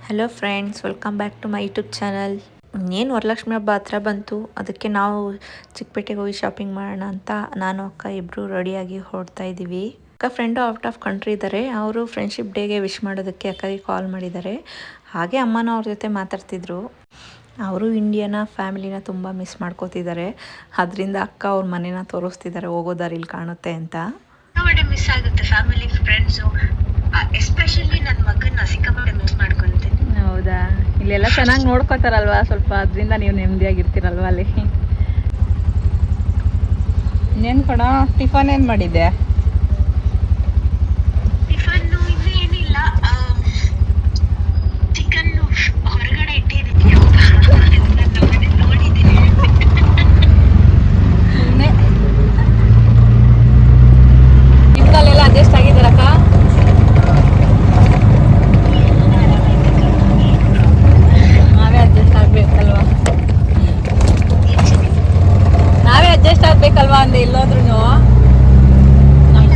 Hello friends, welcome back to my YouTube channel. ಇನ್ನೇನು ವರಲಕ್ಷ್ಮಿ ಹಬ್ಬ ಹತ್ರ ಬಂತು. ಅದಕ್ಕೆ ನಾವು ಚಿಕ್ಕಪೇಟೆಗೆ ಹೋಗಿ ಶಾಪಿಂಗ್ ಮಾಡೋಣ ಅಂತ ನಾನು ಅಕ್ಕ ಇಬ್ಬರು ರೆಡಿಯಾಗಿ ಹೊರಡ್ತಾ ಇದ್ದೀವಿ. ಅಕ್ಕ ಫ್ರೆಂಡು ಔಟ್ ಆಫ್ ಕಂಟ್ರಿ ಇದ್ದಾರೆ. ಅವರು ಫ್ರೆಂಡ್ಶಿಪ್ ಡೇಗೆ ವಿಶ್ ಮಾಡೋದಕ್ಕೆ ಅಕ್ಕಗೆ ಕಾಲ್ ಮಾಡಿದ್ದಾರೆ. ಹಾಗೆ ಅಮ್ಮನೂ ಅವ್ರ ಜೊತೆ ಮಾತಾಡ್ತಿದ್ರು. ಅವರು ಇಂಡಿಯಾನ ಫ್ಯಾಮಿಲಿನ ತುಂಬ ಮಿಸ್ ಮಾಡ್ಕೋತಿದ್ದಾರೆ. ಅದರಿಂದ ಅಕ್ಕ ಅವ್ರ ಮನೇನ ತೋರಿಸ್ತಿದ್ದಾರೆ, ಹೋಗೋ ದಾರಿಲಿ ಕಾಣುತ್ತೆ ಅಂತ. ಮಿಸ್ ಆಗುತ್ತೆ ಫ್ಯಾಮಿಲಿ ಫ್ರೆಂಡ್ಸು, ಎಸ್ಪೆಷಲಿ ನನ್ನ ಮಗನ ಸಿಕ್ಕಾಪಟ್ಟೆ ಮಿಸ್ ಮಾಡ್ಕೊಂತೀನಿ. ಹೌದಾ? ಇಲ್ಲೆಲ್ಲ ಚೆನ್ನಾಗಿ ನೋಡ್ಕೋತಾರಲ್ವಾ ಸ್ವಲ್ಪ, ಅದರಿಂದ ನೀವು ನೆಮ್ಮದಿಯಾಗಿರ್ತೀರಲ್ವಾ ಅಲ್ಲಿ. ಇನ್ನೇನು ಕಣ, ಟಿಫನ್ ಏನು ಮಾಡಿದ್ದೆ? ಟಿಫನ್ನು ಇನ್ನೂ ಏನಿಲ್ಲ, ಚಿಕನ್ ಹೊರಗಡೆ ಇಟ್ಟಿದ್ದೀನಿ. ನೋಡಿದ್ದೀನಿ. ನಿಮ್ಗಲ್ಲೆಲ್ಲ ಅಡ್ಜಸ್ಟ್ ಆಗಿದ್ದೀರಕ್ಕ? ನಾವೇ ಅಡ್ಜಸ್ಟ್ ಆಗ್ಬೇಕಲ್ವಾ? ನಾವೇ ಅಡ್ಜಸ್ಟ್ ಆಗ್ಬೇಕಲ್ವಾ ಅಂದೆ ಇಲ್ಲೋದ್ರು.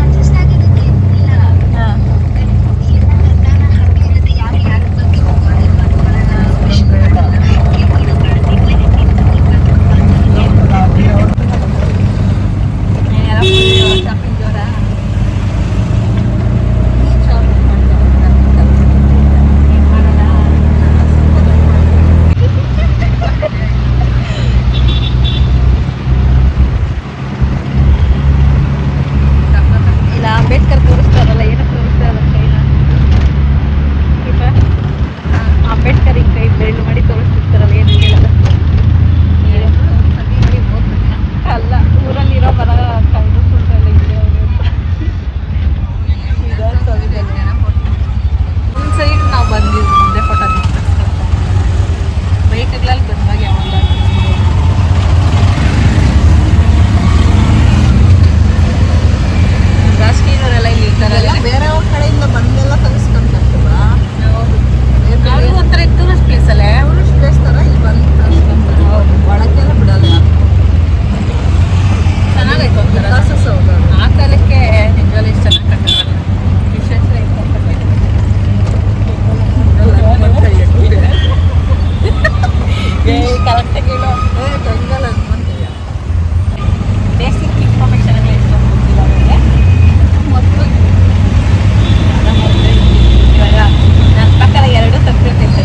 ಅಡ್ಜಸ್ಟ್ ಆಗಿರೋದು ಇಲ್ಲ. ಯಾರ ಬಗ್ಗೆ ವಿಶ್ ಮಾಡಲ್ಲ. ಶಾಪಿಂಗ್ ಜೋರ? ಇಲ್ಲ, ಅಂಬೇಡ್ಕರ್ ತೋರಿಸ್ತಾರಲ್ಲ, ಏನಕ್ಕೆ ತೋರಿಸ್ತಾರಲ್ಲ ಕೈನ? ಅಂಬೇಡ್ಕರ್ ಈ ಕೈ ಬೆರಳು ಮಾಡಿ ತೋರಿಸ್ತಿರ್ತಾರಲ್ಲ, ಏನು ಕೇಳಲ್ಲ. ಅಲ್ಲ, ಊರಲ್ಲಿರೋ ಮರ ಕಾಯ್ದು ಸುಳ್ಳು ಎಲ್ಲ ಇದೆ ಒಂದು ಸೈಡ್ ನಾವು ಬಂದಿದ್ವಿ, ಮುಂದೆ ಫೋಟೋ ಬೈಕ್ಗಳಲ್ಲಿ ಬಂದಾಗ ಯಾವಾಗ ರಾಜಕೀಯದವರೆಲ್ಲ ಇಲ್ಲಿ ಇರ್ತಾರಲ್ಲ, ಬೇರೆ ಕಡೆಯಿಂದ ಬಂದೆಲ್ಲ ತರಿಸ್ಕೊಂತಾರಲ್ವಾ? ನಾವು ಒಂಥರ ಟೂರಿಸ್ಟ್ ಪ್ಲೇಸ್ ಅಲ್ಲೇ. ಟೂರಿಸ್ಟ್ ಪ್ಲೇಸ್ ಥರ ಇಲ್ಲಿ ಬಂದು ತರಿಸ್ಕೊಂತಾರೆ. ಒಳಕ್ಕೆಲ್ಲ ಬಿಡಲ್ಲ. ಚೆನ್ನಾಗೈತೆ ಒಂಥರ. ಕಾಸಸ್ ಹೌದು. ಆ ಕಾಲಕ್ಕೆ ನಿಜವಾಗ್ಲೂ ಇಷ್ಟು ಚೆನ್ನಾಗಿ ಕಟ್ಟಿರಲ್ಲ. ವಿಶೇಷ ಕರೆಕ್ಟಾಗಿ ಬೆಂಗಲ್ ಅನ್ಕೊಂತೀವಿ. ಬೇಸಿಕ್ ಇನ್ಫಾರ್ಮೇಷನ್ ಎಲ್ಲ ಇಟ್ಕೊಂಡು ಗೊತ್ತಿಲ್ಲ ಅವರಿಗೆ. ಮೊದಲು ಇವಾಗ ನನ್ನ ಪ್ರಕಾರ ಎರಡು ತಪ್ಪಿರ್ತೈತೆ.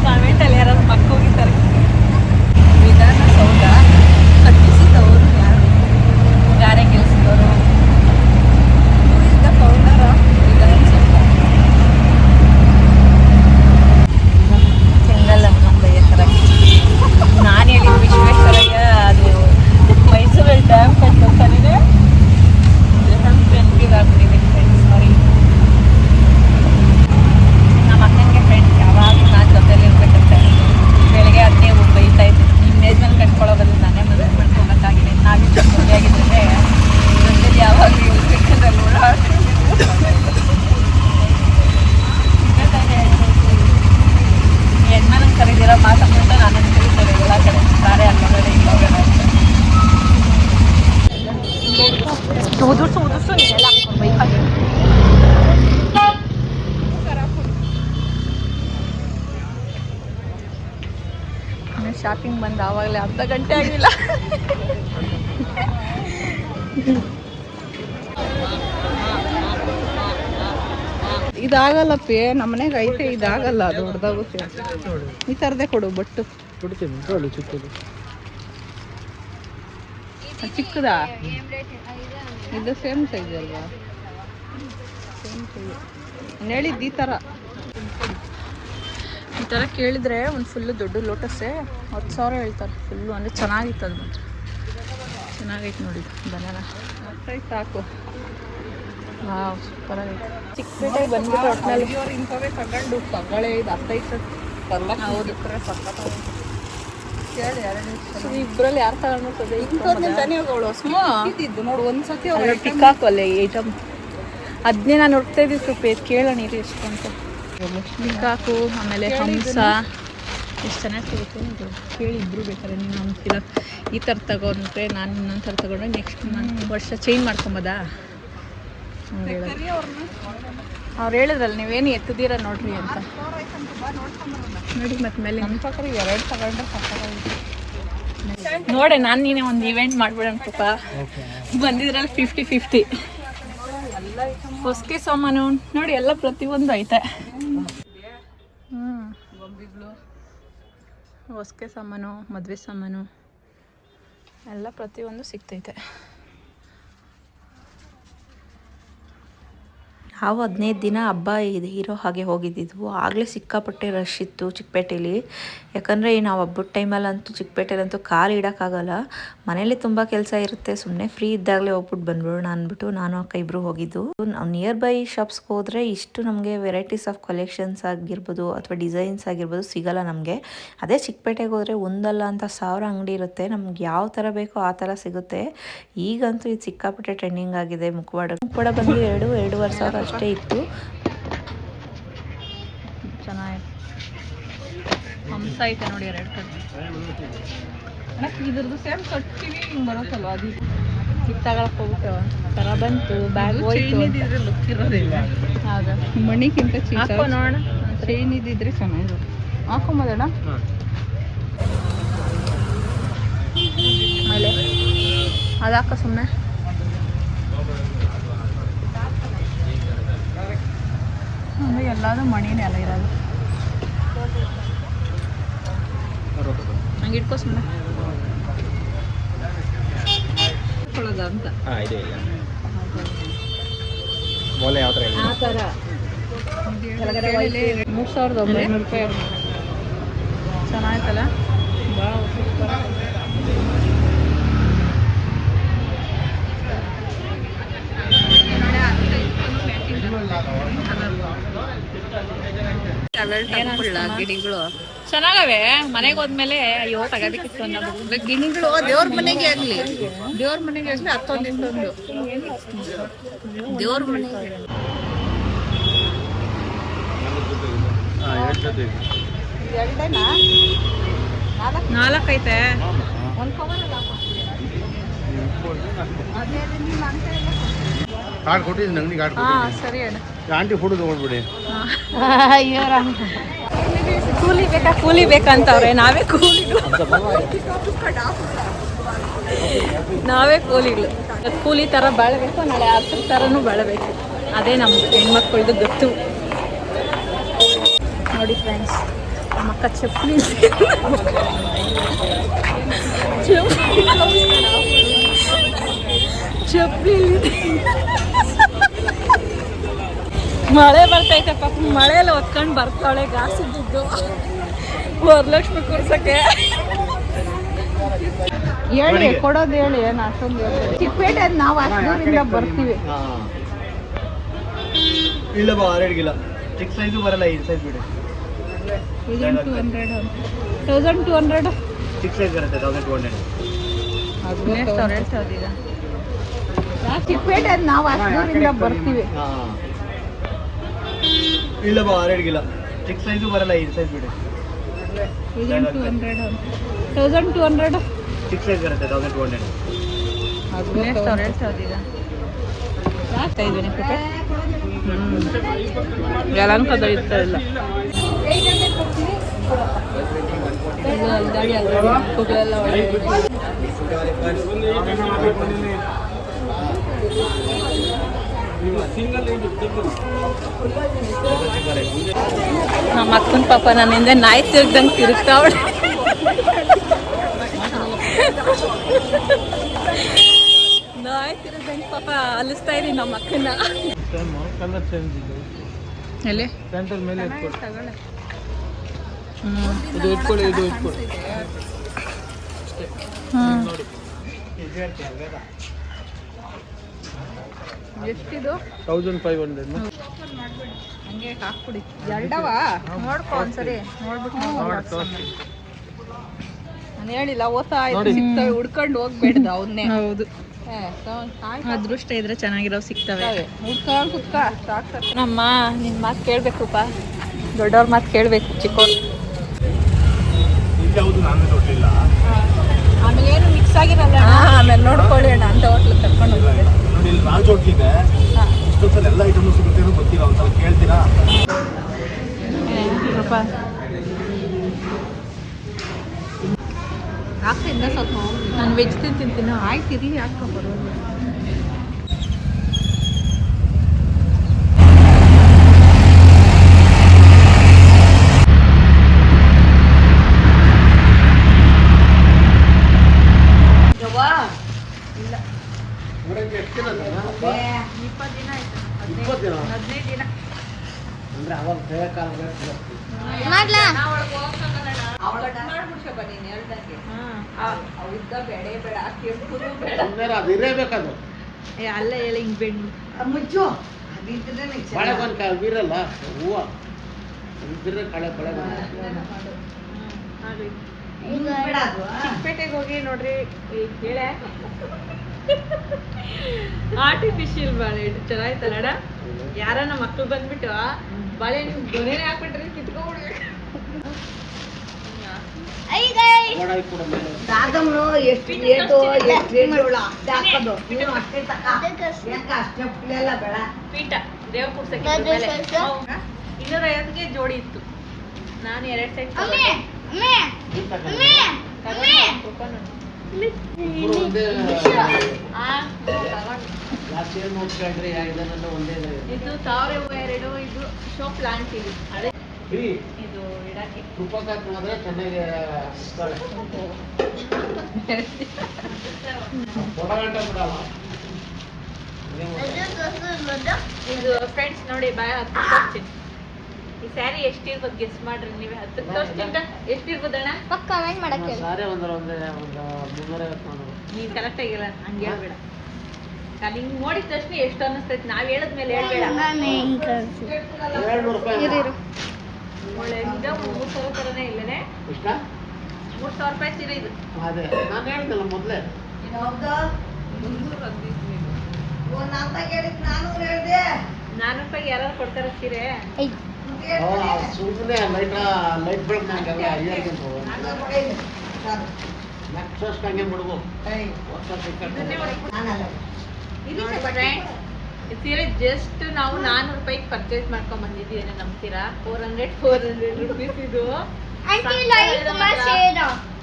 ಕಾಮೆಂಟಲ್ಲಿ ಯಾರು ಮಕ್ಕೋಗಿದ್ದಾರೆ. ವಿಧಾನಸೌಧ ಕಟ್ಟಿಸಿದವರು ಯಾರು? ಗಾರೆ ಕೆಲಸದವರು. Who is the founder of Vidhana Soudha? ಚೆಂಗಲಮ್ಮಂಬಯ್ಯ ಥರ. ನಾನು ಹೇಳಿದ ವಿಶ್ವೇಶ್ವರಯ್ಯ, ಅದು ಮೈಸೂರಲ್ಲಿ ಡ್ಯಾಮ್ ಕಟ್ಕೊತಾನಿದೆ. ಫ್ರೆಂಡ್ಗೆ ಆಗ್ಬಿಟ್ಟಿದೆ. ಫ್ರೆಂಡ್ಸ್ ಸಾರಿ, ನಮ್ಮ ಅಕ್ಕನಿಗೆ ಫ್ರೆಂಡ್ಸ್ ಯಾವಾಗಲೂ ನಾನು ಜೊತೆಯಲ್ಲಿ ಇರ್ಬೇಕಂತೆ. ಬೆಳಗ್ಗೆ ಅದನ್ನೇ ಬೈತಾ ಇದ್ದೆ, ನಿಮ್ಮ ಏಜ್ ಮೇಲೆ ಕಟ್ಕೊಳ್ಳೋ ಬದಲು ನಾನೇ ಮದುವೆ ಮಾಡ್ಕೊಬೇಕಾಗಿದೆ. ನಾವೇ ಜೊತೆ ಆಗಿದ್ರೆ ಜೊತೆಲಿ ಯಾವಾಗಲೂ ಇರ್ಬೇಕಂದ್ರೆ ಓಡಾಡ್ತೀನಿ. ಯಜಮಾನಂಗೆ ಕರೀದಿರೋ ಮಾತಾಡ್ಬಿಟ್ಟು ನಾನು ಕರೀತಾರೆ ಎಲ್ಲ ಕಡೆ, ಸಾರೆ ಅಲ್ಲೋಗಡೆ ಇಲ್ಲೋಗಡೆ ಅಂತ. ಉದುರ್ಸು ನೀನೆಲ್ಲ ಬೈಕಾಗಿ. ಶಾಪಿಂಗ್ ಬಂದು ಆವಾಗಲೇ ಅರ್ಧ ಗಂಟೆ ಆಗಿಲ್ಲ. ಇದಾಗಲ್ಲಪ್ಪಿ, ನಮ್ಮನೆಗೆ ಐತೆ, ಇದಾಗಲ್ಲ, ಅದು ಹೊಡೆದಾಗುತ್ತೆ. ಈ ಥರದೇ ಕೊಡು ಬಟ್ಟು. ಚಿಕ್ಕದಾ? ಇದು ಸೇಮ್ ಸೈಜ್ ಅಲ್ವಾ? Same size. ನಾನು ಹೇಳಿದ್ದು ಈ ಥರ. ಈ ಥರ ಕೇಳಿದರೆ ಒಂದು ಫುಲ್ಲು ದೊಡ್ಡ ಲೋಟಸ್ಸೇ 10,000 ಹೇಳ್ತಾರೆ. ಫುಲ್ಲು ಅಂದರೆ ಚೆನ್ನಾಗಿತ್ತು. ಅದು ಮಾತ್ರ ಚೆನ್ನಾಗೈತೆ ನೋಡಿ ಬನಾನ. ಸಾಕು. ವಾವ್, ಸೂಪರಾಗೈತೆ. ಚಿಕ್ಕಪೇಟೆಗೆ ಬಂದ್ಬಿಟ್ಟು ಒಟ್ಟಿನಲ್ಲಿ ಇಂಥವೇ ತಗೊಂಡು ತಗೊಳ್ಳೆ. ಇದು 15 ಹೌದು. ಕೇಳಿ 2 ನಿಮಿಷ. ಇಬ್ಬರಲ್ಲಿ ಯಾರು ತಗೊಂಡು ಇಂಥದ್ನೇ ತಾನೇ ಅವಳು ಇದ್ದಿದ್ದು ನೋಡು. ಒಂದ್ಸತಿ ಅವ್ರು ಟಿಕ್ಕಾಕು ಅಲ್ಲೇ ಐಟಮ್. ಅದನ್ನೇ ನಾನು ಹುಡ್ತಾ ಇದ್ದಿದ್ದು ಸ್ವಲ್ಪ ಕೇಳೋಣ ಇರಿ ಎಷ್ಟು ಅಂತ. ಪಿಕಾಕು, ಆಮೇಲೆ ಹಂಸ, ಎಷ್ಟು ಚೆನ್ನಾಗಿ ಸಿಗುತ್ತೆ ಇದು ಕೇಳಿ ಇಬ್ಬರು ಬೇಕಾದ್ರೆ ನೀನು ಅಂತಿಲ್ಲ ಈ ಥರ ತಗೊಂಡ್ರೆ ನಾನು ಇನ್ನೊಂದು ಥರ ತಗೊಂಡ್ರೆ ನೆಕ್ಸ್ಟ್ ವರ್ಷ ಚೇಂಜ್ ಮಾಡ್ಕೊಂಬೋದಾ ಅವ್ರು ಹೇಳಿದ್ರಲ್ಲ ನೀವೇನು ಎತ್ತಿದ್ದೀರ ನೋಡ್ರಿ ಅಂತ ನೋಡಿ ಮತ್ತೆ ಮೇಲೆ ನನ್ನ ಪ್ರಕಾರ 2 ತಗೊಂಡ್ರೆ ನೋಡೆ ನಾನು ನೀನೇ ಒಂದು ಇವೆಂಟ್ ಮಾಡ್ಬಿಡೋಣ ಪಾಪ ಬಂದಿದ್ರಲ್ಲಿ 50-50 ಹೊಸಕೆ ಸಾಮಾನು ನೋಡಿ ಎಲ್ಲ ಪ್ರತಿಯೊಂದು ಐತೆ ಗೊಂಬೆಗಳು ಹೊಸಕೆ ಸಾಮಾನು ಮದುವೆ ಸಾಮಾನು ಎಲ್ಲ ಪ್ರತಿಯೊಂದು ಸಿಗ್ತೈತೆ ನಾವು 15 ದಿನ ಹಬ್ಬ ಇರೋ ಹಾಗೆ ಹೋಗಿದ್ದಿದ್ವು. ಆಗಲೇ ಸಿಕ್ಕಾಪಟ್ಟೆ ರಶ್ ಇತ್ತು ಚಿಕ್ಕಪೇಟೆಯಲ್ಲಿ. ಯಾಕಂದರೆ ನಾವು ಹಬ್ಬದ ಟೈಮಲ್ಲಂತೂ ಚಿಕ್ಕಪೇಟೆಲಂತೂ ಕಾಲು ಇಡೋಕ್ಕಾಗಲ್ಲ. ಮನೇಲಿ ತುಂಬ ಕೆಲಸ ಇರುತ್ತೆ, ಸುಮ್ಮನೆ ಫ್ರೀ ಇದ್ದಾಗಲೇ ಹೋಗ್ಬಿಟ್ಟು ಬಂದ್ಬಿಡೋಣ ಅಂದ್ಬಿಟ್ಟು ನಾನು ಅಕ್ಕ ಇಬ್ಬರು ಹೋಗಿದ್ದು. ನಾವು ನಿಯರ್ ಬೈ ಶಾಪ್ಸ್ಗೆ ಹೋದರೆ ಇಷ್ಟು ನಮಗೆ ವೆರೈಟೀಸ್ ಆಫ್ ಕಲೆಕ್ಷನ್ಸ್ ಆಗಿರ್ಬೋದು ಅಥವಾ ಡಿಸೈನ್ಸ್ ಆಗಿರ್ಬೋದು ಸಿಗಲ್ಲ ನಮಗೆ. ಅದೇ ಚಿಕ್ಕಪೇಟೆಗೆ ಹೋದರೆ ಒಂದಲ್ಲ ಅಂತ 1000 ಅಂಗಡಿ ಇರುತ್ತೆ, ನಮ್ಗೆ ಯಾವ ಥರ ಬೇಕೋ ಆ ಥರ ಸಿಗುತ್ತೆ. ಈಗಂತೂ ಇದು ಸಿಕ್ಕಾಪಟ್ಟೆ ಟ್ರೆಂಡಿಂಗ್ ಆಗಿದೆ. ಮುಖವಾಡ ಬಂದು 2-2.5 ಸಾವಿರ ಅಷ್ಟೇ ಇತ್ತು. ಚೆನ್ನಾಗಿದೆ ಹಂಸ ಐತೆ ನೋಡಿ 2 ಕಡೆ ಇದ್ರದ್ದು ಸೇಮ್ ಕಟ್ತೀವಿ ಹಿಂಗೆ ಬರುತ್ತಲ್ವ ಅದು ಇದು ತಗೊಳಕ್ಕೆ ಹೋಗ್ಬಿಟ್ಟು ಥರ ಬಂತು ಬ್ಯಾಗ್ ಹೋಯ್ತು ಲುಕ್ ಇರೋದಿಲ್ಲ. ಹೌದಾ ಮಣಿಗಿಂತ ಹಾಕೋ ನೋಡೋಣ ಚೈನ್ ಇದ್ದಿದ್ರೆ ಚೆನ್ನಾಗಿರುತ್ತೆ. ಹಾಕೊಂಬೋದಣ್ಣ ಆಮೇಲೆ ಅದು ಹಾಕೋ ಸುಮ್ಮನೆ ಎಲ್ಲಾದ್ರೂ ಮಣಿನೇ ಅಲ್ಲ ಇರೋದು. ಹಂಗೆ ಇಟ್ಕೋ ಸುಮ್ಮನೆ ಅಂತ ಆ ಥರ 3,900 ರೂಪಾಯಿ ಚೆನ್ನಾಯ್ತಲ್ಲ ಭಾಳ ಸೂಪರ್. ಗಿಣಿಗಳು ಚೆನ್ನಾಗವೆ ಮನೆಗೆ ಹೋದ್ಮೇಲೆ ಅಯ್ಯೋ ತಗೋಬೇಕಿತ್ತು ಅನ್ನೋದು ಗಿಣಿಗಳು ದೇವ್ರ ಮನೆಗೆ ಆಗ್ಲಿ ಹತ್ತೊಂದು ಇಂಟೊಂದು ದೇವ್ರ ಮನೆಗೆ 4 ಐತೆ. ಕಾರ್ಡ್ ಕೊಟ್ಟಿದ್ದೀನಿ ನಂಗೆ ಕಾರ್ಡ್ ಕೊಟ್ಟಿದ್ದೀನಿ. ಸರಿ ಅಣ್ಣ ಆಂಟಿ ಫೋಟೋ ತೊಗೊಂಡ್ಬಿಡಿ. ಕೂಲಿ ಬೇಕಂತವ್ರೆ. ನಾವೇ ಕೂಲಿಗಳು. ಕೂಲಿ ಥರ ಬಾಳಬೇಕು, ನಾಳೆ ಆಸ್ತಿ ಥರನೂ ಬಾಳಬೇಕು. ಅದೇ ನಮ್ಮ ಹೆಣ್ಮಕ್ಳದ್ದು ಗೊತ್ತು. ನೋಡಿ ಫ್ರೆಂಡ್ಸ್, ನಮ್ಮ ಅಕ್ಕ ಚಪ್ಪಲಿ ಮಳೆ ಬರ್ತೈತೆ ಪಾಪ, ಮಳೆಯಲ್ಲಿ ಹೊತ್ಕೊಂಡು ಬರ್ತಾಳೆ ಗಾಸಿದ್ದು ವರಲಕ್ಷ್ಮಿ ಕೂರ್ಸಕ್ಕೆ. ಹೇಳಿ ಕೊಡೋದು ಹೇಳಿ ಏನು ಅಷ್ಟೊಂದು ಚಿಕ್ಕಪೇಟೆ ನಾವು ಅಷ್ಟೂರಿಂದ ಬರ್ತೀವಿ. ಇಲ್ಲ ಬಾ 2 ಕಿಲೋ ಚಿಕ್ಕ ಸೈಜು ಬರಲ್ಲ, ಈ ಸೈಜ್ ಬಿಡಿ. 1200 ಚಿಕ್ಕ ಸೈಜ್ ಬರುತ್ತೆ 1200. ಚಿಕ್ಕಪೇಟೆ ನಾವು ಅಷ್ಟೂರಿಂದ ಬರ್ತೀವಿ. ಇಲ್ಲ ಬಾ 2 ಕಿಲೋ ಚಿಕ್ಕ ಸೈಜು ಬರಲ್ಲ, ಈ ಸೈಜ್ ಬಿಡಿ. 1200 ಚಿಕ್ಕ ಸೈಜ್ ಬರುತ್ತೆ 1200. ಯಲಹಂಕದ ಇರ್ತಾರಲ್ಲ ನಮ್ಮ ಅಕ್ಕನ ಪಾಪ ನನ್ನಿಂದ ನಾಯಿ ತಿರುಗ್ದಂಗೆ ತಿರುಗ್ತಾವಳೆ. ನಾಯಿ ತಿರುಗ್ದಂಗೆ ಪಾಪ ಅಲಿಸ್ತಾ ಇದೀನಿ ನಮ್ಮ ಅಕ್ಕನ. ಕಲರ್ ಚೇಂಜ್ ಇದೆ. ಎಲ್ಲಿ ಸೆಂಟರ್ ಮೇಲೆ ಇಟ್ಕೊಳ್ಳಿ. ಇದು ಇಟ್ಕೊಳ್ಳಿ, ಇದು ಇಟ್ಕೊಳ್ಳಿ. ನೋಡಿ ಎಷ್ಟಿದು 1500. ಹಂಗೆ ಹಾಕ್ಬಿಡಿ. ಎರಡವ ನೋಡ್ಕೊ ಒಂದ್ಸರಿ ನೋಡ್ಬಿಟ್ಟು ನಾನು ಹೇಳಿಲ್ಲ ಓದ್ತಾ ಇದ್ದು ಸಿಗ್ತವೆ, ಹುಡ್ಕೊಂಡು ಹೋಗ್ಬೇಡ್ದ ಅವನ್ನೇ. ಹೌದು, ಅದೃಷ್ಟ ಇದ್ರೆ ಚೆನ್ನಾಗಿರೋ ಸಿಗ್ತವೆ. ಹುಡ್ಕೊಂಡು ಕುತ್ಕ ಸಾಕು. ನಮ್ಮ ನಿನ್ನ ಮಾತು ಕೇಳಬೇಕಪ್ಪ, ದೊಡ್ಡವ್ರ ಮಾತು ಕೇಳಬೇಕು, ಚಿಕ್ಕವ್ರು. ಯಾವುದು ನಾನು ನೋಡಲಿಲ್ಲ. ಆಮೇಲೆ ಏನು ಮಿಕ್ಸ್ ಆಗಿರಲ್ಲ. ಆಮೇಲೆ ನೋಡ್ಕೊಳ್ಳಿ ಅಣ್ಣ ಅಂತ ಹೋಟ್ಲು ಕರ್ಕೊಂಡು ಹೋಗ್ತಾರೆ. ನೋಡಿ ಇಲ್ಲಿ ರಾಜ್ ಹೋಟ್ಲ್ ಇದೆ. ಇಷ್ಟೊತ್ತಲ್ಲಿ ಎಲ್ಲ ಐಟಮ್ನು ಸಿಗುತ್ತೆ ಏನೋ ಗೊತ್ತಿಲ್ಲ, ಒಂದ್ಸಲ ಕೇಳ್ತೀರಾ? ಆಗ್ತಿದ್ದ ಸ್ವಲ್ಪ ನಾನು ವೆಜ್ ತಿಂತೀನಿ. ಆಯ್ತು ಇರಲಿ, ಯಾಕೆ ಬರೋದು. ಅಂದ್ರೆ ಅವಾಗ ಬೇಕಾರ ಅದು ಇರಬೇಕದು. ಅಲ್ಲ ಹೇಳಿ ಹಿಂಗ್ ಬೆಣ್ಣು ಬಾಳೆಗೊನೆ ಬೀರಲ್ಲ ಹೂವ ಬಿರ್ರೆ ಕಳೆ ಚಿಕ್ಕಪೇಟೆಗೆ ಹೋಗಿ ನೋಡ್ರಿ ಹೇಳ ಆರ್ಟಿಫಿಷಿಯಲ್ ಬಾಳೆಹಣ್ಣು ಚೆನ್ನಾಯ್ತಲ್ಲ. ಯಾರನ್ನ ಮಕ್ಳು ಬಂದ್ಬಿಟ್ಟು ಬಾಳೆಹಣ್ಣು ಗೊನೆನೇ ಹಾಕ್ಬಿಟ್ರೆ ಕಿತ್ಕೊಂಡ್ಬಿಡ್ಬೇಕು. ಪೀಠ ದೇವ್ರ ಕೂಡ್ಸಕ್ಕೆ 250ಗೆ ಜೋಡಿ ಇತ್ತು. ನಾನು 2 ಸೆಟ್ ಇದು ತಾವರೆ ಹೂವು 2, ಇದು ಶೋ ಪ್ಲಾಂಟ್ ಇದು ಅದೇ ಇದು ಇಡಕ್ಕೆ ಚೆನ್ನಾಗಿ ಇದು ಫ್ರೆಂಡ್ಸ್ ನೋಡಿ ಬಾಯ 10 ವರ್ಷ ಈ ಸ್ಯಾರಿ ಎಷ್ಟಿರ್ಬೋದು ಗೆಸ್ ಮಾಡ್ರಿ ನೀವೇ. 10 ವರ್ಷದಿಂದ ಎಷ್ಟಿರ್ಬೋದಣ್ಣ? ಪಕ್ಕ ಕಮೆಂಟ್ ಮಾಡಕ್ಕೆ ನೀನ್ ಕರೆಕ್ಟ್ ಆಗಿಲ್ಲ ಹಂಗೆ ಹೇಳ್ಬೇಡ. ನಿಂಗೆ ನೋಡಿದ ತಕ್ಷಣ ಎಷ್ಟು ಅನ್ನಿಸ್ತೈತಿ, ನಾವ್ ಹೇಳದ್ಮೇಲೆ ಹೇಳ್ಬೇಡ. ಒಳ್ಳೆ ಇದು 3,000 ತರನೇ ಇಲ್ಲನೆ 3,000 ರೂಪಾಯಿ ಸೀರೆ ಇದು. ಅದೇ ನಾನು ಹೇಳ್ದಲ್ಲ ಮೊದಲೇ. ₹400 ಯಾರು ಕೊಡ್ತಾರ ಸೀರೆ? ಸುಮ್ಮನೆ ಲೈಟ್ ಬೆಳಗ್ನಾಗೆಲ್ಲ ನೆಕ್ಸ್ಟ್ ವರ್ಷ ಹಂಗೆ ಬಿಡ್ಬೋದು. ಈ ಸೀರೆ ಜಸ್ಟ್ ನಾವು ₹400 ಪರ್ಚೇಸ್ ಮಾಡ್ಕೊಂಡ್ ಬಂದಿದ್ದೀವಿ. ನಂಬ್ತೀರಾ? 400 ರುಪೀಸ್ ಇದು.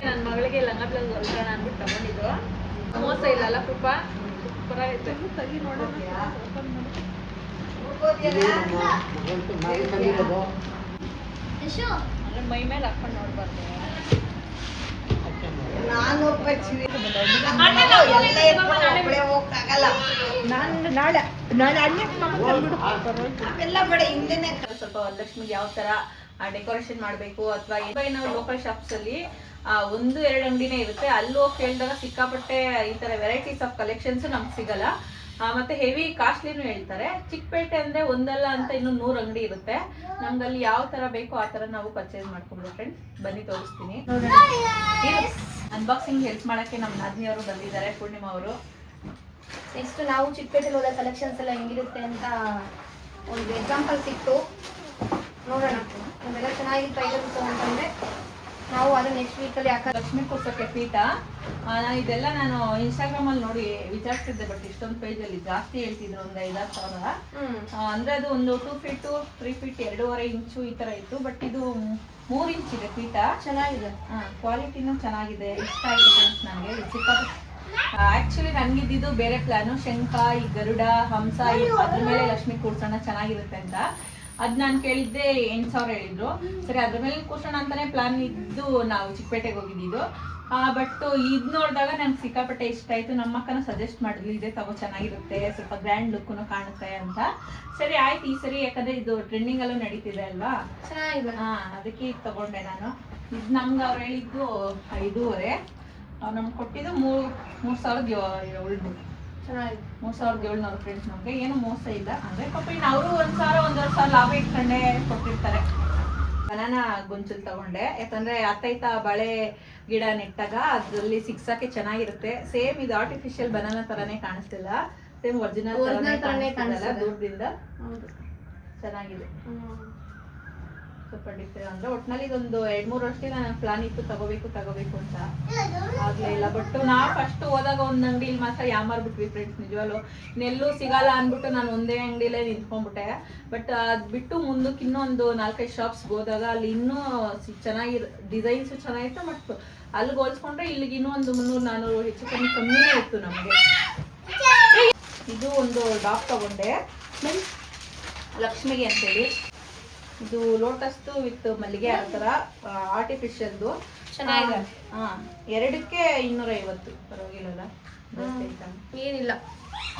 ನನ್ನ ಮಗಳಿಗೆ ಲಂಗ ಬ್ಲೌಸ್ ಹೊಲ್ಸೋಣ ಅಂದ್ಬಿಟ್ಟು ತಗೊಂಡಿದ್ದು. ಮೋಸ ಇಲ್ಲಲ್ಲ ಕೃಪಾ? ಸೂಪರ್ ಆಗೈತೆ. ತೆಗಿ ನೋಡೋಣ. ಮೈ ಮೇಲೆ ಹಾಕೊಂಡು ನೋಡ್ಬಾರ್ದು. ಸ್ವಲ್ಪ ವರಲಕ್ಷ್ಮಿಗೆ ಯಾವ ತರ ಡೆಕೋರೇಷನ್ ಮಾಡಬೇಕು ಅಥವಾ ನಾವು ಲೋಕಲ್ ಶಾಪ್ಸ್ ಅಲ್ಲಿ 1-2 ಅಂಗಡಿನೇ ಇರುತ್ತೆ. ಅಲ್ಲಿ ಹೋಗಿ ಕೇಳಿದಾಗ ಸಿಕ್ಕಾಪಟ್ಟೆ ಈ ತರ ವೆರೈಟೀಸ್ ಆಫ್ ಕಲೆಕ್ಷನ್ಸ್ ನಮ್ಗೆ ಸಿಗಲ್ಲ. ಮತ್ತೆ ಹೆವಿ ಕಾಸ್ಟ್ಲಿನೂ ಹೇಳ್ತಾರೆ. ಚಿಕ್ಕಪೇಟೆ ಅಂದ್ರೆ ಒಂದಲ್ಲ ಅಂತ ಇನ್ನು 100 ಅಂಗಡಿ ಇರುತ್ತೆ. ನಮ್ಗಲ್ಲಿ ಯಾವ ತರ ಬೇಕೋ ಆ ತರ ನಾವು ಪರ್ಚೇಸ್ ಮಾಡ್ಕೊಂಡ್ರು. ಫ್ರೆಂಡ್ಸ್ ಬನ್ನಿ ತೋರಿಸ್ತೀನಿ. ಅನ್ಬಾಕ್ಸಿಂಗ್ ಹೆಲ್ಪ್ ಮಾಡಕ್ಕೆ ನಮ್ಮ ನಾದಿನಿ ಅವರು ಬಂದಿದ್ದಾರೆ, ಪೂರ್ಣಿಮಾ ಅವರು. ನೆಕ್ಸ್ಟ್ ನಾವು ಚಿಕ್ಕಪೇಟೆಗೆ ಹೋದ ಕಲೆಕ್ಷನ್ಸ್ ಎಲ್ಲ ಹೆಂಗಿರುತ್ತೆ ಅಂತ ಒಂದು ಎಕ್ಸಾಂಪಲ್ ಸಿಕ್ತು, ನೋಡೋಣ. ನಮ್ಮೆಲ್ಲ ಚೆನ್ನಾಗಿತ್ತು ಐಟಮ್ಸ್ ಅಂತಂದ್ರೆ ನಾವು ಅದು ನೆಕ್ಸ್ಟ್ ವೀಕಲ್ಲಿ ಲಕ್ಷ್ಮೀ ಕೂರ್ಸೋಕ್ಕೆ ಪೀಠ. ಇದೆಲ್ಲ ನಾನು ಇನ್ಸ್ಟಾಗ್ರಾಮ್ ಅಲ್ಲಿ ನೋಡಿ ವಿಚಾರಿಸಿದ್ದೆ, ಬಟ್ ಇಷ್ಟೊಂದು ಪೇಜ್ ಅಲ್ಲಿ ಜಾಸ್ತಿ ಹೇಳ್ತಿದ್ರು, ಒಂದು 5-6 ಸಾವಿರ. ಅಂದ್ರೆ ಅದು ಒಂದು 2 ಫೀಟ್ 3 ಫೀಟ್ 2.5 ಇಂಚು ಈ ತರ ಇತ್ತು. ಬಟ್ ಇದು 3 ಇಂಚ್ ಇದೆ ಪೀಠ. ಚೆನ್ನಾಗಿದೆ, ಕ್ವಾಲಿಟಿನೂ ಚೆನ್ನಾಗಿದೆ. ಇಷ್ಟ ಆಯ್ತು ಫ್ರೆಂಡ್ಸ್ ನನಗೆ. ಆಕ್ಚುಲಿ ನನ್ಗಿದ್ದು ಬೇರೆ ಪ್ಲಾನು, ಶಂಖ, ಈ ಗರುಡ, ಹಂಸ ಅದ್ರ ಮೇಲೆ ಲಕ್ಷ್ಮಿ ಕೂರ್ಸೋಣ ಚೆನ್ನಾಗಿರುತ್ತೆ ಅಂತ. ಅದ್ ನಾನು ಕೇಳಿದ್ದೆ 8,000 ಹೇಳಿದ್ರು. ಸರಿ ಅದ್ರ ಮೇಲೆ ಕೂರ್ಸೋಣ ಅಂತಾನೆ ಪ್ಲಾನ್ ಇದ್ದು ನಾವು ಚಿಕ್ಕಪೇಟೆಗೆ ಹೋಗಿದ್ದು. ಬಟ್ ಇದ್ ನೋಡಿದಾಗ ನಂಗೆ ಸಿಕ್ಕಾಪಟ್ಟೆ ಇಷ್ಟ ಆಯ್ತು. ನಮ್ಮ ಅಕ್ಕನ ಸಜೆಸ್ಟ್ ಮಾಡಿದ್ಲು, ಇದೇ ತಗೋ ಚೆನ್ನಾಗಿರುತ್ತೆ, ಸ್ವಲ್ಪ ಗ್ರ್ಯಾಂಡ್ ಲುಕ್ನು ಕಾಣುತ್ತೆ ಅಂತ. ಸರಿ ಆಯ್ತು ಈ ಸರಿ, ಯಾಕಂದ್ರೆ ಇದು ಟ್ರೆಂಡಿಂಗ್ ಅಲ್ಲೂ ನಡೀತಿದೆ ಅಲ್ವಾ, ಚೆನ್ನಾಗಿದೆ. ಅದಕ್ಕೆ ಇದು ತಗೊಂಡೆ ನಾನು. ಇದು ನಮ್ಗೆ ಅವ್ರು ಹೇಳಿದ್ದು 5,500, ಅವ್ರು ನಮ್ಗೆ ಕೊಟ್ಟಿದ್ದು 3,700. ಚೆನ್ನಾಗಿದೆ, 3,700 ಫ್ರೆಂಡ್ಸ್. ನಮ್ಗೆ ಏನು ಮೋಸ ಇಲ್ಲ. ಅಂದ್ರೆ ಪಾಪ ಇನ್ನು ಅವರು 1,000-1,500 ಲಾಭ ಇಟ್ಕೊಂಡೆ ಕೊಟ್ಟಿರ್ತಾರೆ. ಬನಾನಾ ಗೊಂಚಲು ತಗೊಂಡೆ, ಯಾಕಂದ್ರೆ ಅತ್ತೈತ ಬಾಳೆ ಗಿಡ ನೆಟ್ಟಾಗ ಅದ್ರಲ್ಲಿ ಸಿಕ್ಸಕ್ಕೆ ಚೆನ್ನಾಗಿರುತ್ತೆ. ಸೇಮ್ ಇದು ಆರ್ಟಿಫಿಷಿಯಲ್ ಬನಾನಾ ತರಾನೇ ಕಾಣಿಸ್ತಿಲ್ಲ, ಸೇಮ್ ಒರಿಜಿನಲ್ ತರಾನೇ ಕಾಣಿಸ್ತಿಲ್ಲ ದೂರದಿಂದ. ಚೆನ್ನಾಗಿದೆ. ಸ್ವಲ್ಪ ಡಿಫ್ರೆಂಟ್ ಅಂದರೆ ಒಟ್ಟಿನಲ್ಲಿ ಇದೊಂದು 2-3 ವರ್ಷದಿಂದ ನನ್ನ ಪ್ಲಾನ್ ಇತ್ತು ತಗೋಬೇಕು ಅಂತ ಆಗಲೇ ಇಲ್ಲ. ಬಟ್ ನಾವು ಫಸ್ಟ್ ಹೋದಾಗ ಒಂದು ಅಂಗಡಿಲಿ ಮಾತ್ರ ಯಾಮಾರ್ಬಿಟ್ವಿ ಫ್ರೆಂಡ್ಸ್, ನಿಜವಲ್ಲೂ ಇನ್ನೆಲ್ಲೂ ಸಿಗಲ್ಲ ಅಂದ್ಬಿಟ್ಟು ನಾನು ಒಂದೇ ಅಂಗಡಿಲೇ ನಿಂತ್ಕೊಂಡ್ಬಿಟ್ಟೆ. ಬಟ್ ಅದು ಬಿಟ್ಟು ಮುಂದಕ್ಕೆ ಇನ್ನೊಂದು 4-5 ಶಾಪ್ಸ್ಗೆ ಹೋದಾಗ ಅಲ್ಲಿ ಇನ್ನೂ ಡಿಸೈನ್ಸು ಚೆನ್ನಾಗಿತ್ತು. ಮತ್ತು ಅಲ್ಲಿಗೆ ಹೋಲಿಸ್ಕೊಂಡ್ರೆ ಇಲ್ಲಿಗೆ ಇನ್ನೂ ಒಂದು 300-400 ಹೆಚ್ಚು ಕಮ್ಮಿನೇ ಇತ್ತು ನಮಗೆ. ಇದು ಒಂದು ಟಾಪ್ ತಗೊಂಡೆ ಲಕ್ಷ್ಮಿಗೆ ಅಂತೇಳಿ. ಇದು ಲೋಟಸ್ದು ವಿತ್ ಮಲ್ಲಿಗೆ ಆ ಥರ ಆರ್ಟಿಫಿಷಿಯಲ್ದು ಚೆನ್ನಾಗಿದೆ. ಎರಡಕ್ಕೆ 250, ಪರವಾಗಿಲ್ಲಲ್ಲ, ಏನಿಲ್ಲ.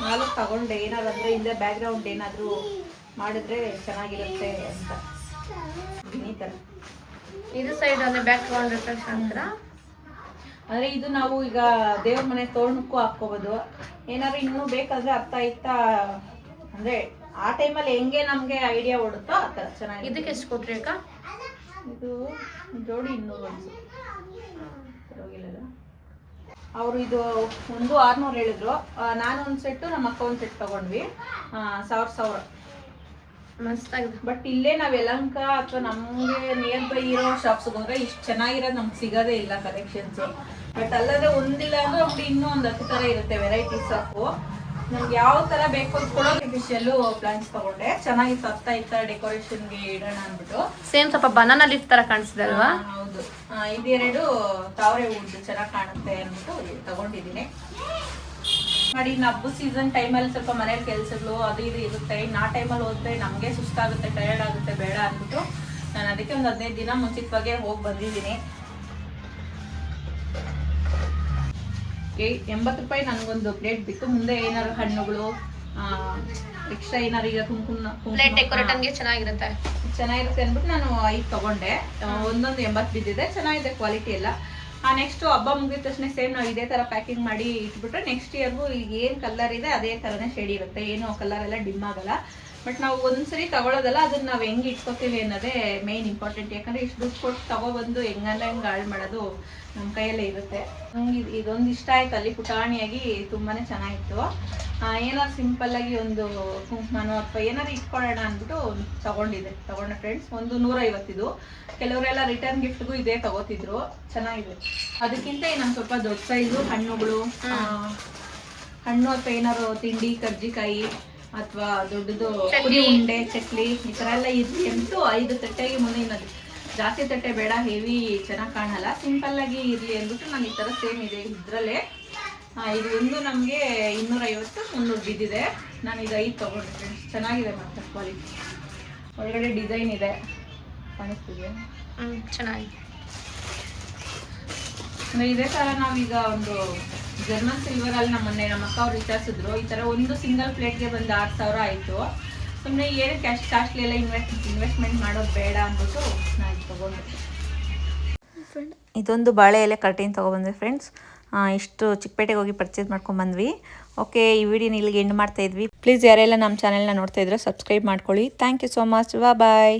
4 ತಗೊಂಡೆ. ಏನಾದ್ರು ಅಂದರೆ ಹಿಂದೆ ಬ್ಯಾಕ್ ಗ್ರೌಂಡ್ ಏನಾದರೂ ಮಾಡಿದ್ರೆ ಚೆನ್ನಾಗಿರುತ್ತೆ ಅಂತ. ಈ ಥರ ಇದು ಸೈಡ್ ಅಂದರೆ ಬ್ಯಾಕ್ ಗ್ರೌಂಡ್ ರಿಫ್ಲೆಕ್ಷನ್ ಅಂತರ. ಅಂದರೆ ಇದು ನಾವು ಈಗ ದೇವ್ರ ಮನೆ ತೋರಣಕ್ಕೂ ಹಾಕ್ಕೋಬೋದು. ಏನಾದ್ರು ಇನ್ನೂ ಬೇಕಾದರೆ ಅರ್ಥ ಇತ್ತ ಅಂದರೆ ಆ ಟೈಮಲ್ಲಿ ಹೆಂಗೆ ನಮಗೆ ಐಡಿಯಾ ಓಡುತ್ತೋ ಆ ಥರ ಚೆನ್ನಾಗಿ. ಇದಕ್ಕೆ ಎಷ್ಟು ಕೊಟ್ರಿ ಅಕ್ಕ? ಇದು ಜೋಡಿ 200 ಪರವಾಗಿಲ್ಲ. ಅವರು ಇದು ಒಂದು 600 ಹೇಳಿದ್ರು. ನಾನು ಒಂದು ಸೆಟ್ಟು, ನಮ್ಮ ಅಕ್ಕ ಒಂದು ಸೆಟ್ ತೊಗೊಂಡ್ವಿ. 1000 ಮಸ್ತಾಗಿದೆ. ಬಟ್ ಇಲ್ಲೇ ನಾವು ಯಲಹಂಕ ಅಥವಾ ನಮಗೆ ನಿಯರ್ ಬೈ ಇರೋ ಶಾಪ್ಸ್ಗೆ ಹೋದ್ರೆ ಇಷ್ಟು ಚೆನ್ನಾಗಿರೋದು ನಮ್ಗೆ ಸಿಗೋದೇ ಇಲ್ಲ ಕಲೆಕ್ಷನ್ಸು. ಬಟ್ ಅಲ್ಲದೆ ಒಂದಿಲ್ಲ ಅಂದ್ರೆ ನಮ್ಗೆ ಇನ್ನೂ ಒಂದು 10 ಥರ ಇರುತ್ತೆ ವೆರೈಟೀಸ್ ಆಫು. ನಮ್ಗೆ ಯಾವ ಥರ ಬೇಕು ಅದು ಕೊಡೋ ಆರ್ಟಿಫಿಷಿಯಲ್ಲು ಪ್ಲಾಂಟ್ಸ್ ತೊಗೊಂಡೆ. ಚೆನ್ನಾಗಿತ್ತು, ಅತ್ತ ಡೆಕೋರೇಷನ್ಗೆ ಇಡೋಣ ಅಂದ್ಬಿಟ್ಟು. ಸೇಮ್ ಸ್ವಲ್ಪ ಬನಾನಾ ಲೀಫ್ ಥರ ಕಾಣಿಸ್ತಿದೆ ಅಲ್ವಾ? ಹೌದು, ಇದೆರಡು ತಾವರೆ ಹೂವು ಚೆನ್ನಾಗಿ ಕಾಣುತ್ತೆ ಅಂದ್ಬಿಟ್ಟು ತಗೊಂಡಿದ್ದೀನಿ. ಮಾಡಿ ಇನ್ನು ಹಬ್ಬ ಸೀಸನ್ ಟೈಮಲ್ಲಿ ಸ್ವಲ್ಪ ಮನೇಲಿ ಕೆಲಸಗಳು ಅದು ಇದು ಇರುತ್ತೆ. ಇನ್ನು ಆ ಟೈಮಲ್ಲಿ ಹೋದ್ರೆ ನಮಗೆ ಸುಸ್ತಾಗುತ್ತೆ, ಟಯರ್ಡ್ ಆಗುತ್ತೆ, ಬೇಡ ಅಂದ್ಬಿಟ್ಟು ನಾನು ಅದಕ್ಕೆ ಒಂದು 15 ದಿನ ಮುಂಚಿತವಾಗೇ ಹೋಗಿ ಬಂದಿದ್ದೀನಿ. 80 ರೂಪಾಯಿ ನನಗೊಂದು ಪ್ಲೇಟ್ ಬಿತ್ತು. ಮುಂದೆ ಏನಾದ್ರು ಹಣ್ಣುಗಳು ಎಕ್ಸ್ಟ್ರಾ ಏನಾರು ಈಗ ಪ್ಲೇಟ್ ಡೆಕೋರೇಟನ್ಗೆ ಚೆನ್ನಾಗಿರುತ್ತೆ ಅಂದ್ಬಿಟ್ಟು ನಾನು 5 ತಗೊಂಡೆ. ಒಂದೊಂದು 80 ಬಿದ್ದಿದೆ. ಚೆನ್ನಾಗಿದೆ ಕ್ವಾಲಿಟಿ ಎಲ್ಲ. ನೆಕ್ಸ್ಟ್ ಹಬ್ಬ ಮುಗಿದ ತಕ್ಷಣ ಸೇಮ್ ನಾವು ಇದೇ ಥರ ಪ್ಯಾಕಿಂಗ್ ಮಾಡಿ ಇಟ್ಬಿಟ್ರೆ ನೆಕ್ಸ್ಟ್ ಇಯರ್ಗೂ ಈಗ ಏನು ಕಲರ್ ಇದೆ ಅದೇ ಥರನೇ ಶೇಡ್ ಇರುತ್ತೆ. ಏನು ಕಲರ್ ಎಲ್ಲ ಡಿಮ್ ಆಗಲ್ಲ. ಬಟ್ ನಾವು ಒಂದ್ಸರಿ ತಗೊಳ್ಳೋದಲ್ಲ, ಅದನ್ನ ನಾವು ಹೆಂಗೆ ಇಟ್ಕೋತೀವಿ ಅನ್ನೋದೇ ಮೇನ್ ಇಂಪಾರ್ಟೆಂಟ್. ಯಾಕಂದರೆ ಇಷ್ಟು ದುಡ್ಡು ಕೊಟ್ಟು ತಗೊಬಂದು ಹೆಂಗಲ್ಲ ಹೆಂಗೆ ಹಾಳು ಮಾಡೋದು ನಮ್ಮ ಕೈಯಲ್ಲೇ ಇರುತ್ತೆ. ನಂಗೆ ಇದೊಂದು ಇಷ್ಟ ಆಯ್ತು. ಅಲ್ಲಿ ಪುಟಾಣಿಯಾಗಿ ತುಂಬಾ ಚೆನ್ನಾಗಿತ್ತು. ಏನಾದ್ರು ಸಿಂಪಲ್ಲಾಗಿ ಒಂದು ಕುಂಕುಮನೋ ಅಥವಾ ಏನಾದ್ರು ಇಟ್ಕೊಳ್ಳೋಣ ಅಂದ್ಬಿಟ್ಟು ತಗೊಂಡೆ ಫ್ರೆಂಡ್ಸ್. ಒಂದು 150 ಇದು. ಕೆಲವರೆಲ್ಲ ರಿಟರ್ನ್ ಗಿಫ್ಟ್ಗೂ ಇದೇ ತಗೋತಿದ್ರು. ಚೆನ್ನಾಗಿದೆ. ಅದಕ್ಕಿಂತ ನಮ್ಮ ಸ್ವಲ್ಪ ದೊಡ್ಡ ಸೈಜು ಹಣ್ಣುಗಳು, ಹಣ್ಣು ಅಥವಾ ಏನಾದ್ರು ತಿಂಡಿ, ಕರ್ಜಿಕಾಯಿ ಅಥವಾ ದೊಡ್ಡದು ಪುರಿ ಉಂಡೆ, ಚಕ್ಲಿ ಈ ಥರ ಎಲ್ಲ ಇರಲಿ ಅಂತೂ 5 ತಟ್ಟೆಗೆ ಮುಂದೆ. ಇನ್ನದು ಜಾಸ್ತಿ ತಟ್ಟೆ ಬೇಡ, ಹೆವಿ ಚೆನ್ನಾಗಿ ಕಾಣಲ್ಲ, ಸಿಂಪಲ್ಲಾಗಿ ಇರಲಿ ಅಂದ್ಬಿಟ್ಟು ನಾನು ಈ ಥರ ಸೇಮ್ ಇದೆ ಇದರಲ್ಲೇ. ಇದು ಒಂದು ನಮಗೆ 250-300 ಬಿದ್ದಿದೆ. ನಾನು ಇದು 5 ತೊಗೊಂಡೆ ಫ್ರೆಂಡ್ಸ್. ಚೆನ್ನಾಗಿದೆ ಮಾತ್ರ ಕ್ವಾಲಿಟಿ. ಒಳಗಡೆ ಡಿಸೈನ್ ಇದೆ, ಕಾಣಿಸ್ತಿದೆ ಚೆನ್ನಾಗಿದೆ. ಇದೇ ಥರ ನಾವೀಗ ಒಂದು ಜರ್ಮನ್ ಸಿಲ್ವರಲ್ಲಿ ನಮ್ಮ ಅಕ್ಕ ಅವ್ರು ವಿಚಾರಿಸಿದ್ರು. ಈ ಥರ ಒಂದು ಸಿಂಗಲ್ ಪ್ಲೇಟ್ಗೆ ಬಂದು 6000 ಆಯಿತು. ಸುಮ್ಮನೆ ಏನು ಕಾಸ್ಟ್ಲಿ ಎಲ್ಲ ಇನ್ವೆಸ್ಟ್ಮೆಂಟ್ ಮಾಡೋದು ಬೇಡ ಅಂದ್ಬಿಟ್ಟು ನಾನು ತೊಗೊಂಡೆ. ಇದೊಂದು ಬಾಳೆ ಎಲೆ ಕರ್ಟೈನ್ ತೊಗೊಬಂದ್ವಿ ಫ್ರೆಂಡ್ಸ್. ಇಷ್ಟು ಚಿಕ್ಕಪೇಟೆಗೆ ಹೋಗಿ ಪರ್ಚೇಸ್ ಮಾಡ್ಕೊಂಡ್ಬಂದ್ವಿ. ಓಕೆ, ಈ ವಿಡಿಯೋನ ಇಲ್ಲಿಗೆ ಎಂಡ್ ಮಾಡ್ತಾಯಿದ್ವಿ. ಪ್ಲೀಸ್ ಯಾರೆಲ್ಲ ನಮ್ಮ ಚಾನೆಲ್ನ ನೋಡ್ತಾ ಇದ್ರೆ ಸಬ್ಸ್ಕ್ರೈಬ್ ಮಾಡ್ಕೊಳ್ಳಿ. Thank you so much. Bye.